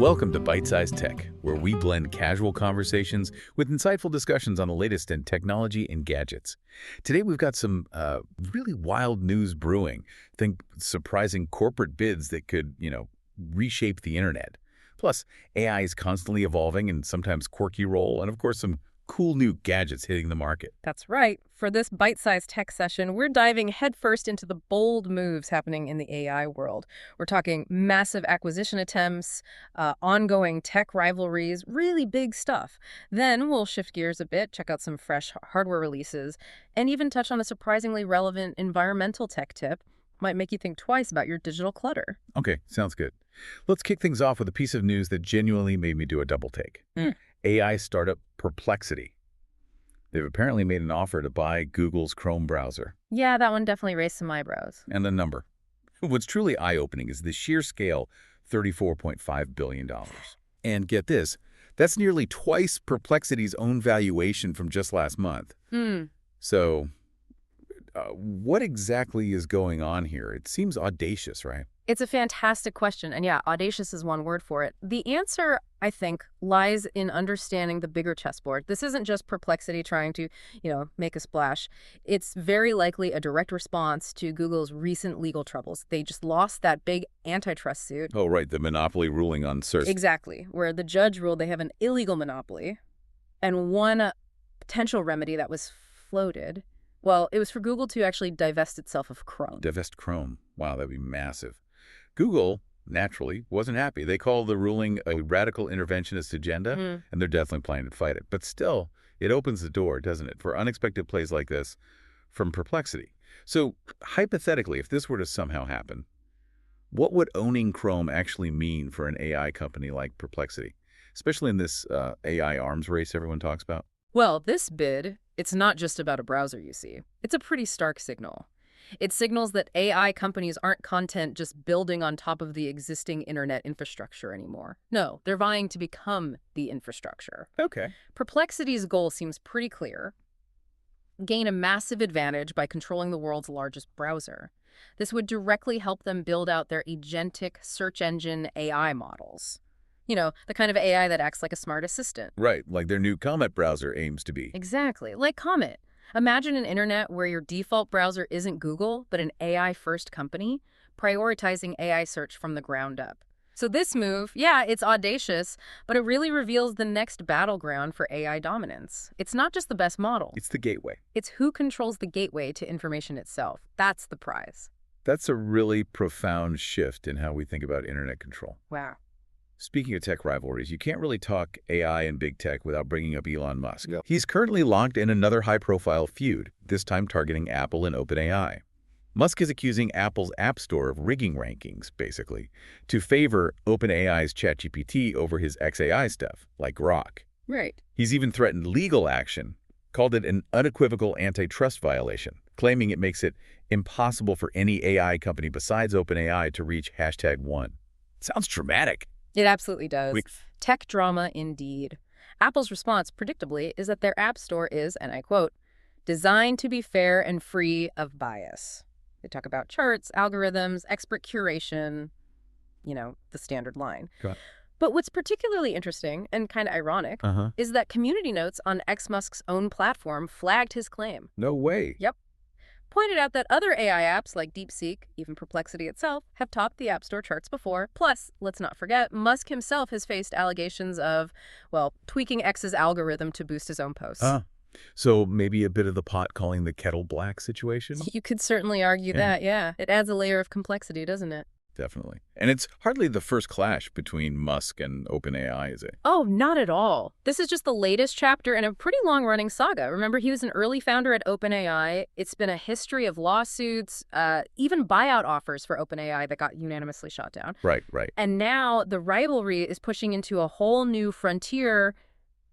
Welcome to Byte-Sized Tech, where we blend casual conversations with insightful discussions on the latest in technology and gadgets. Today we've got some really wild news brewing. Think surprising corporate bids that could, reshape the internet. Plus, AI is constantly evolving in sometimes quirky role, and of course some cool new gadgets hitting the market. That's right. For this bite-sized tech session, we're diving headfirst into the bold moves happening in the AI world. We're talking massive acquisition attempts, ongoing tech rivalries, really big stuff. Then we'll shift gears a bit, check out some fresh hardware releases, and even touch on a surprisingly relevant environmental tech tip. Might make you think twice about your digital clutter. Okay, sounds good. Let's kick things off with a piece of news that genuinely made me do a double take. AI startup Perplexity. They've apparently made an offer to buy Google's Chrome browser. Yeah, that one definitely raised some eyebrows. And the number. What's truly eye-opening is the sheer scale, $34.5 billion. And get this, that's nearly twice Perplexity's own valuation from just last month. So, what exactly is going on here? It seems audacious, right? It's a fantastic question, and yeah, audacious is one word for it. The answer, I think, lies in understanding the bigger chessboard. This isn't just Perplexity trying to, make a splash. It's very likely a direct response to Google's recent legal troubles. They just lost that big antitrust suit. Oh, right, the monopoly ruling on search. Exactly, where the judge ruled they have an illegal monopoly, and one potential remedy that was floated, well, it was for Google to actually divest itself of Chrome. Divest Chrome. Wow, that'd be massive. Google, naturally, wasn't happy. They called the ruling a radical interventionist agenda, and they're definitely planning to fight it. But still, it opens the door, doesn't it, for unexpected plays like this from Perplexity. So, hypothetically, if this were to somehow happen, what would owning Chrome actually mean for an AI company like Perplexity, especially in this AI arms race everyone talks about? Well, this bid, it's not just about a browser, you see. It's a pretty stark signal. It signals that AI companies aren't content just building on top of the existing internet infrastructure anymore. No, they're vying to become the infrastructure. Okay. Perplexity's goal seems pretty clear. Gain a massive advantage by controlling the world's largest browser. This would directly help them build out their agentic search engine AI models. The kind of AI that acts like a smart assistant. Right, like their new Comet browser aims to be. Exactly, like Comet. Imagine an internet where your default browser isn't Google, but an AI-first company, prioritizing AI search from the ground up. So this move, yeah, it's audacious, but it really reveals the next battleground for AI dominance. It's not just the best model. It's the gateway. It's who controls the gateway to information itself. That's the prize. That's a really profound shift in how we think about internet control. Wow. Speaking of tech rivalries, you can't really talk AI and big tech without bringing up Elon Musk. Yep. He's currently locked in another high-profile feud, this time targeting Apple and OpenAI. Musk is accusing Apple's App Store of rigging rankings, basically, to favor OpenAI's ChatGPT over his XAI stuff, like Grok. Right. He's even threatened legal action, called it an unequivocal antitrust violation, claiming it makes it impossible for any AI company besides OpenAI to reach #1. Sounds dramatic. It absolutely does. Tech drama indeed. Apple's response, predictably, is that their App Store is, and I quote, designed to be fair and free of bias. They talk about charts, algorithms, expert curation, the standard line. Got it. But what's particularly interesting and kind of ironic is that community notes on Musk's own platform flagged his claim. No way. Yep. Pointed out that other AI apps like DeepSeek, even Perplexity itself, have topped the App Store charts before. Plus, let's not forget, Musk himself has faced allegations of, tweaking X's algorithm to boost his own posts. So maybe a bit of the pot calling the kettle black situation? You could certainly argue that, yeah. It adds a layer of complexity, doesn't it? Definitely. And it's hardly the first clash between Musk and OpenAI, is it? Oh, not at all. This is just the latest chapter in a pretty long-running saga. Remember, he was an early founder at OpenAI. It's been a history of lawsuits, even buyout offers for OpenAI that got unanimously shot down. Right. And now the rivalry is pushing into a whole new frontier,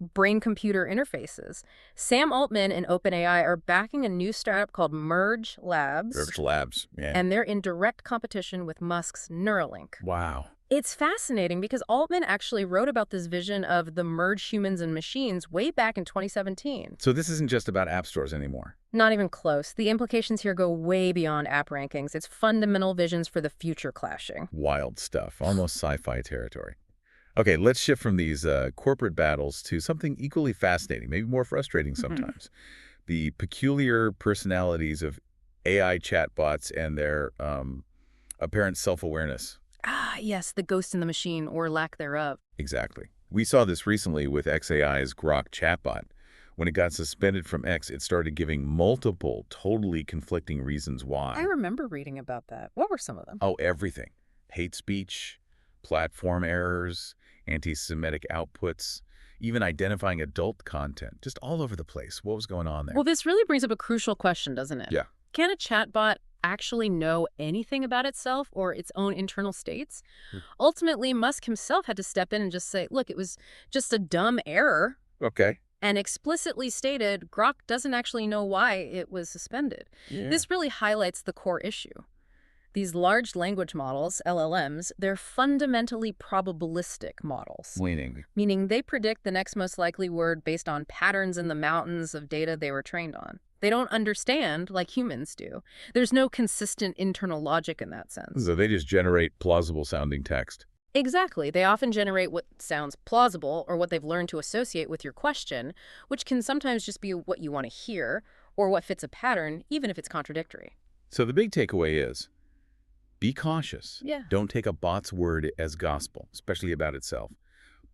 brain-computer interfaces. Sam Altman and OpenAI are backing a new startup called Merge Labs. Yeah. And they're in direct competition with Musk's Neuralink. Wow. It's fascinating because Altman actually wrote about this vision of the merge humans and machines way back in 2017. So this isn't just about app stores anymore. Not even close. The implications here go way beyond app rankings. It's fundamental visions for the future clashing. Wild stuff. Almost sci-fi territory. Okay, let's shift from these corporate battles to something equally fascinating, maybe more frustrating Mhm. sometimes. The peculiar personalities of AI chatbots and their apparent self-awareness. Ah, yes, the ghost in the machine or lack thereof. Exactly. We saw this recently with xAI's Grok chatbot. When it got suspended from X, it started giving multiple, totally conflicting reasons I why. remember reading about that. What were some of them? Oh, everything. Hate speech, platform errors, anti-Semitic outputs, even identifying adult content, just all over the place. What was going on Well, there? this really brings up a crucial question, doesn't it? Yeah. Can a chatbot actually know anything about itself or its own internal states? Hmm. Ultimately, Musk himself had to step in and just say, look, it was just a dumb error, Okay. and explicitly stated Grok doesn't actually know why it was suspended. Yeah. This really highlights the core issue. These large language models, LLMs, they're fundamentally probabilistic models, Leaning. meaning they predict the next most likely word based on patterns in the mountains of data they were trained on. They don't understand like humans do. There's no consistent internal logic in that sense. So they just generate plausible sounding text. Exactly. They often generate what sounds plausible or what they've learned to associate with your question, which can sometimes just be what you want to hear or what fits a pattern, even if it's contradictory. So the big takeaway is be cautious. Yeah. Don't take a bot's word as gospel, especially about itself.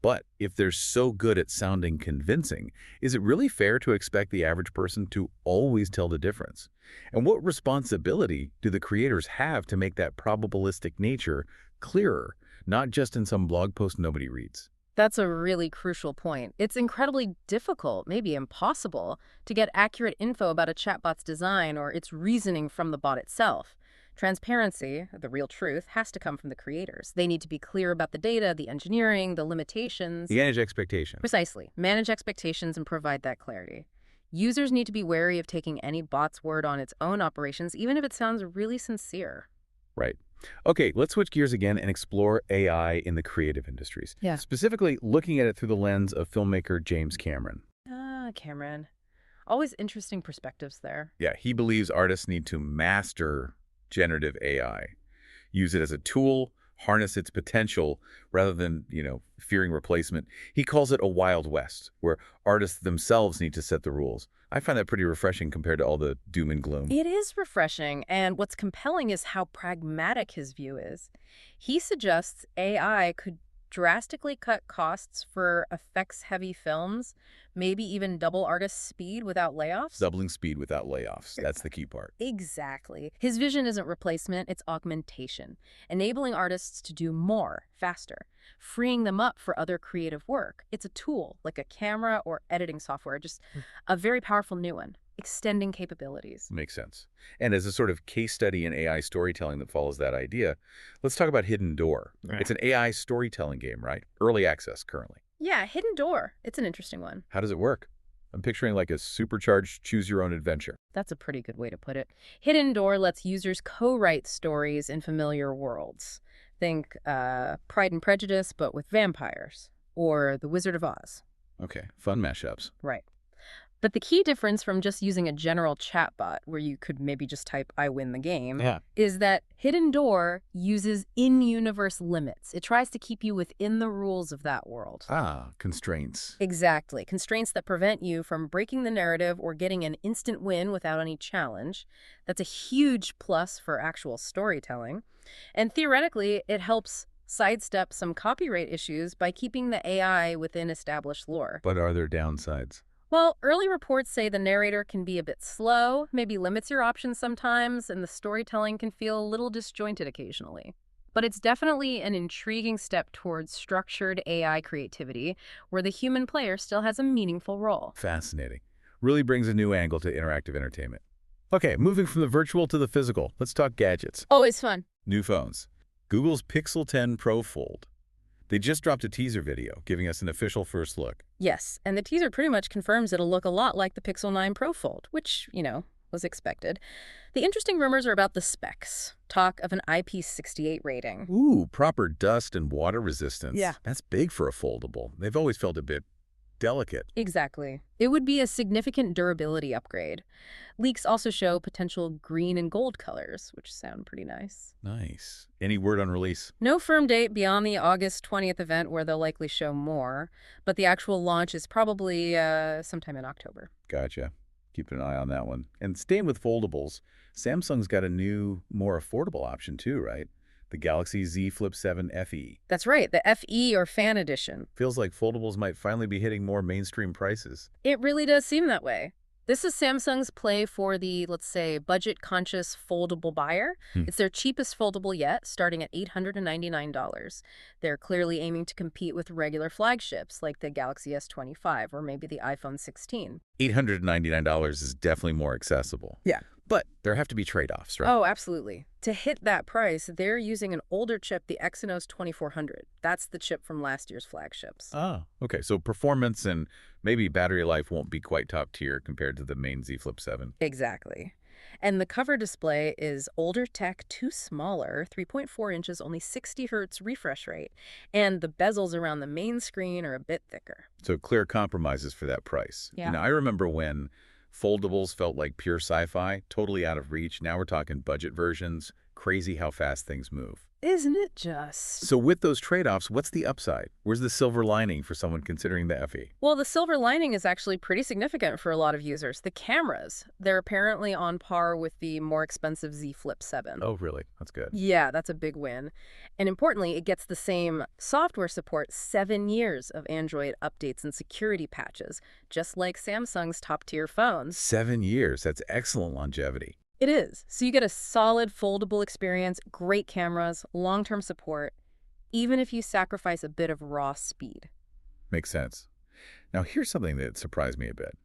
But if they're so good at sounding convincing, is it really fair to expect the average person to always tell the difference? And what responsibility do the creators have to make that probabilistic nature clearer, not just in some blog post nobody reads? That's a really crucial point. It's incredibly difficult, maybe impossible, to get accurate info about a chatbot's design or its reasoning from the bot itself. Transparency, the real truth, has to come from the creators. They need to be clear about the data, the engineering, the limitations. Manage expectations. Precisely. Manage expectations and provide that clarity. Users need to be wary of taking any bot's word on its own operations, even if it sounds really sincere. Right. Okay, let's switch gears again and explore AI in the creative industries. Yeah. Specifically, looking at it through the lens of filmmaker James Cameron. Ah, Cameron. Always interesting perspectives there. Yeah, he believes artists need to master generative AI, use it as a tool, harness its potential rather than, fearing replacement. He calls it a Wild West, where artists themselves need to set the rules. I find that pretty refreshing compared to all the doom and gloom. It is refreshing, and what's compelling is how pragmatic his view is. He suggests AI could drastically cut costs for effects-heavy films, maybe even double artist speed without layoffs. Doubling speed without layoffs. That's the key part. Exactly. His vision isn't replacement, it's augmentation, enabling artists to do more, faster, freeing them up for other creative work. It's a tool, like a camera or editing software, just a very powerful new one, extending capabilities. Makes sense. And as a sort of case study in AI storytelling that follows that idea, let's talk about Hidden Door. Right. It's an AI storytelling game, right? Early access currently. Yeah, Hidden Door. It's an interesting one. How does it work? I'm picturing like a supercharged choose-your-own-adventure. That's a pretty good way to put it. Hidden Door lets users co-write stories in familiar worlds. Think Pride and Prejudice, but with vampires. Or The Wizard of Oz. Okay, fun mashups. Right. But the key difference from just using a general chatbot, where you could maybe just type, I win the game, Yeah. is that Hidden Door uses in-universe limits. It tries to keep you within the rules of that world. Ah, constraints. Exactly. Constraints that prevent you from breaking the narrative or getting an instant win without any challenge. That's a huge plus for actual storytelling. And theoretically, it helps sidestep some copyright issues by keeping the AI within established lore. But are there downsides? Well, early reports say the narrator can be a bit slow, maybe limits your options sometimes, and the storytelling can feel a little disjointed occasionally. But it's definitely an intriguing step towards structured AI creativity, where the human player still has a meaningful role. Fascinating. Really brings a new angle to interactive entertainment. Okay, moving from the virtual to the physical, let's talk gadgets. Always fun. New phones. Google's Pixel 10 Pro Fold. They just dropped a teaser video, giving us an official first look. Yes, and the teaser pretty much confirms it'll look a lot like the Pixel 9 Pro Fold, which, was expected. The interesting rumors are about the specs. Talk of an IP68 rating. Ooh, proper dust and water resistance. Yeah. That's big for a foldable. They've always felt a bit delicate. Exactly. It would be a significant durability upgrade. Leaks also show potential green and gold colors, which sound pretty nice. Nice. Any word on release? No firm date beyond the August 20th event where they'll likely show more, but the actual launch is probably sometime in October. Gotcha. Keep an eye on that one. And staying with foldables, Samsung's got a new, more affordable option too, right? The Galaxy Z Flip 7 FE. That's right, the FE or Fan Edition. Feels like foldables might finally be hitting more mainstream prices. It really does seem that way. This is Samsung's play for the, let's say, budget-conscious foldable buyer. It's their cheapest foldable yet, starting at $899. They're clearly aiming to compete with regular flagships like the Galaxy S25 or maybe the iPhone 16. $899 is definitely more accessible. Yeah. But there have to be trade-offs, right? Oh, absolutely. To hit that price, they're using an older chip, the Exynos 2400. That's the chip from last year's flagships. Ah, okay. So performance and maybe battery life won't be quite top tier compared to the main Z Flip 7. Exactly. And the cover display is older tech, too smaller, 3.4 inches, only 60 hertz refresh rate. And the bezels around the main screen are a bit thicker. So clear compromises for that price. Yeah. I remember when foldables felt like pure sci-fi, totally out of reach. Now we're talking budget versions. Crazy how fast things move. Isn't it just? So with those trade-offs, what's the upside? Where's the silver lining for someone considering the FE? Well, the silver lining is actually pretty significant for a lot of users. The cameras, they're apparently on par with the more expensive Z Flip 7. Oh, really? That's good. Yeah, that's a big win. And importantly, it gets the same software support, 7 years of Android updates and security patches, just like Samsung's top-tier phones. 7 years. That's excellent longevity. It is. So you get a solid foldable experience, great cameras, long-term support, even if you sacrifice a bit of raw speed. Makes sense. Now, here's something that surprised me a bit.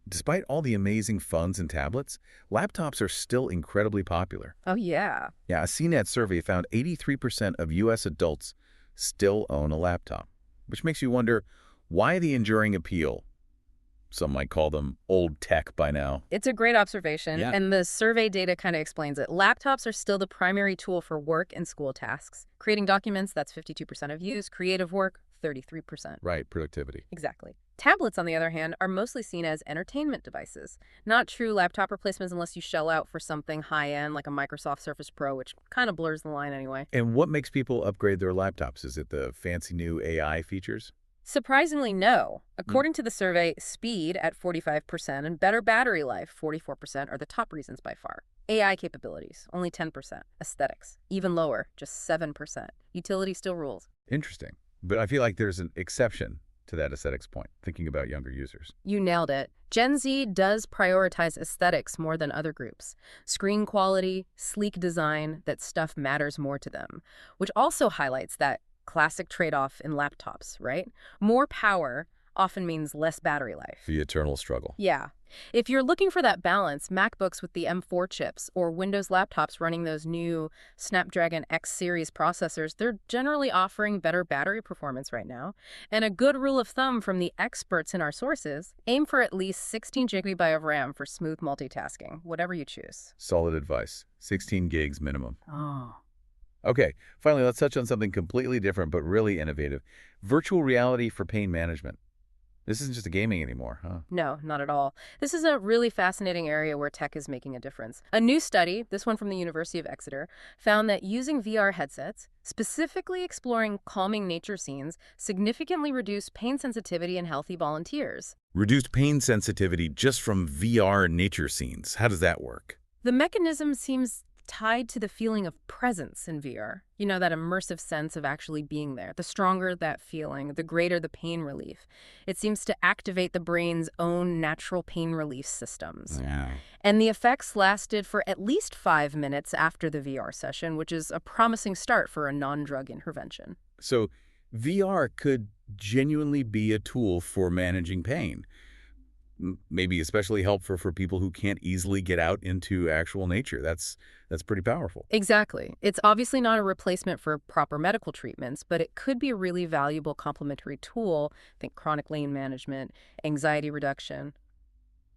Despite all the amazing phones and tablets, laptops are still incredibly popular. Oh, yeah. Yeah, a CNET survey found 83% of U.S. adults still own a laptop, which makes you wonder, why the enduring appeal? Some might call them old tech by now. It's a great observation, Yeah. and the survey data kind of explains it. Laptops are still the primary tool for work and school tasks. Creating documents, that's 52% of use. Creative work, 33%. Right, productivity. Exactly. Tablets, on the other hand, are mostly seen as entertainment devices. Not true laptop replacements unless you shell out for something high-end like a Microsoft Surface Pro, which kind of blurs the line anyway. And what makes people upgrade their laptops? Is it the fancy new AI features? Surprisingly, no. According to the survey, speed at 45% and better battery life, 44%, are the top reasons by far. AI capabilities, only 10%. Aesthetics, even lower, just 7%. Utility still rules. Interesting. But I feel like there's an exception to that aesthetics point, thinking about younger users. You nailed it. Gen Z does prioritize aesthetics more than other groups. Screen quality, sleek design, that stuff matters more to them, which also highlights that classic trade-off in laptops, right? More power often means less battery life. The eternal struggle. Yeah. If you're looking for that balance, MacBooks with the M4 chips or Windows laptops running those new Snapdragon X series processors, they're generally offering better battery performance right now. And a good rule of thumb from the experts in our sources, aim for at least 16 GB of RAM for smooth multitasking, whatever you choose. Solid advice. 16 gigs minimum. Oh. Okay, finally, let's touch on something completely different but really innovative. Virtual reality for pain management. This isn't just a gaming anymore, huh? No, not at all. This is a really fascinating area where tech is making a difference. A new study, this one from the University of Exeter, found that using VR headsets, specifically exploring calming nature scenes, significantly reduced pain sensitivity in healthy volunteers. Reduced pain sensitivity just from VR nature scenes. How does that work? The mechanism seems tied to the feeling of presence in VR. You know, that immersive sense of actually being there. The stronger that feeling, the greater the pain relief. It seems to activate the brain's own natural pain relief systems. Yeah. And the effects lasted for at least 5 minutes after the VR session, which is a promising start for a non-drug intervention. So VR could genuinely be a tool for managing pain. Maybe especially helpful for people who can't easily get out into actual nature. That's pretty powerful. Exactly. It's obviously not a replacement for proper medical treatments, but it could be a really valuable complementary tool. Think chronic pain management, anxiety reduction.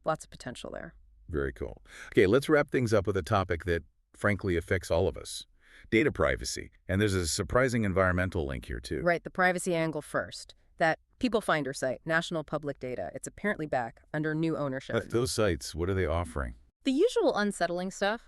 Lots of potential there. Very cool. Okay, let's wrap things up with a topic that, frankly, affects all of us. Data privacy. And there's a surprising environmental link here, too. Right, the privacy angle first. That People Finder site, National Public Data. It's apparently back under new ownership. But those sites, what are they offering? The usual unsettling stuff.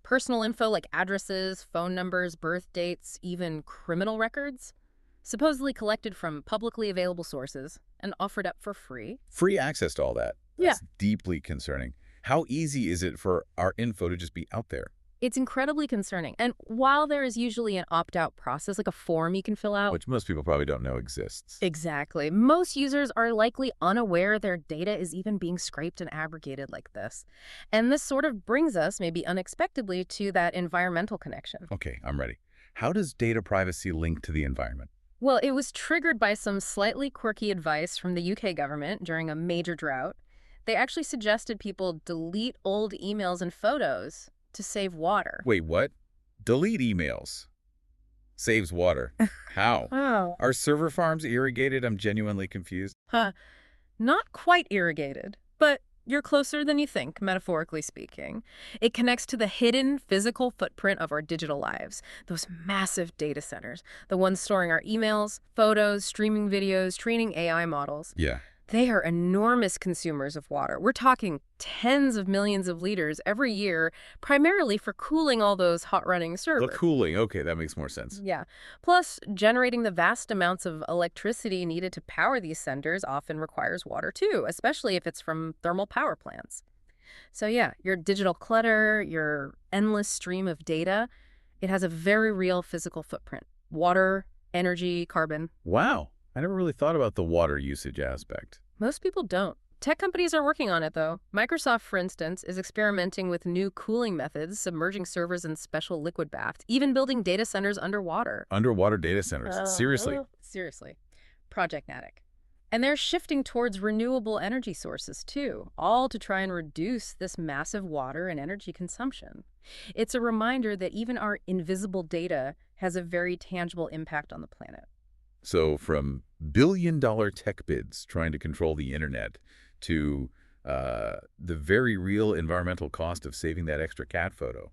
Personal info like addresses, phone numbers, birth dates, even criminal records. Supposedly collected from publicly available sources and offered up for free. Free access to all that. Yeah. That's deeply concerning. How easy is it for our info to just be out there? It's incredibly concerning. And while there is usually an opt-out process, like a form you can fill out. Which most people probably don't know exists. Exactly. Most users are likely unaware their data is even being scraped and aggregated like this. And this sort of brings us, maybe unexpectedly, to that environmental connection. Okay, I'm ready. How does data privacy link to the environment? Well, it was triggered by some slightly quirky advice from the UK government during a major drought. They actually suggested people delete old emails and photos to save water. Wait, what? Delete emails. Saves water. How? Oh. Are server farms irrigated? I'm genuinely confused. Not quite irrigated, but you're closer than you think, metaphorically speaking. It connects to the hidden physical footprint of our digital lives, those massive data centers, the ones storing our emails, photos, streaming videos, training AI models. Yeah. They are enormous consumers of water. We're talking tens of millions of liters every year, primarily for cooling all those hot-running servers. The cooling. Okay, that makes more sense. Yeah. Plus, generating the vast amounts of electricity needed to power these centers often requires water too, especially if it's from thermal power plants. So yeah, your digital clutter, your endless stream of data, it has a very real physical footprint. Water, energy, carbon. Wow. I never really thought about the water usage aspect. Most people don't. Tech companies are working on it, though. Microsoft, for instance, is experimenting with new cooling methods, submerging servers in special liquid baths, even building data centers underwater. Underwater data centers. Seriously. Seriously. Project Natick. And they're shifting towards renewable energy sources, too, all to try and reduce this massive water and energy consumption. It's a reminder that even our invisible data has a very tangible impact on the planet. So from billion-dollar tech bids trying to control the internet to the very real environmental cost of saving that extra cat photo,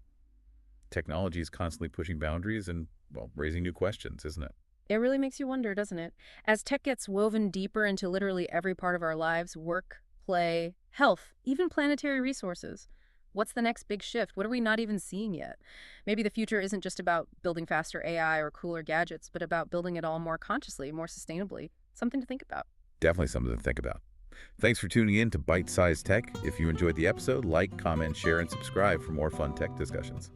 technology is constantly pushing boundaries and, well, raising new questions, isn't it? It really makes you wonder, doesn't it? As tech gets woven deeper into literally every part of our lives, work, play, health, even planetary resources. What's the next big shift? What are we not even seeing yet? Maybe the future isn't just about building faster AI or cooler gadgets, but about building it all more consciously, more sustainably. Something to think about. Definitely something to think about. Thanks for tuning in to Byte-Sized Tech. If you enjoyed the episode, like, comment, share, and subscribe for more fun tech discussions.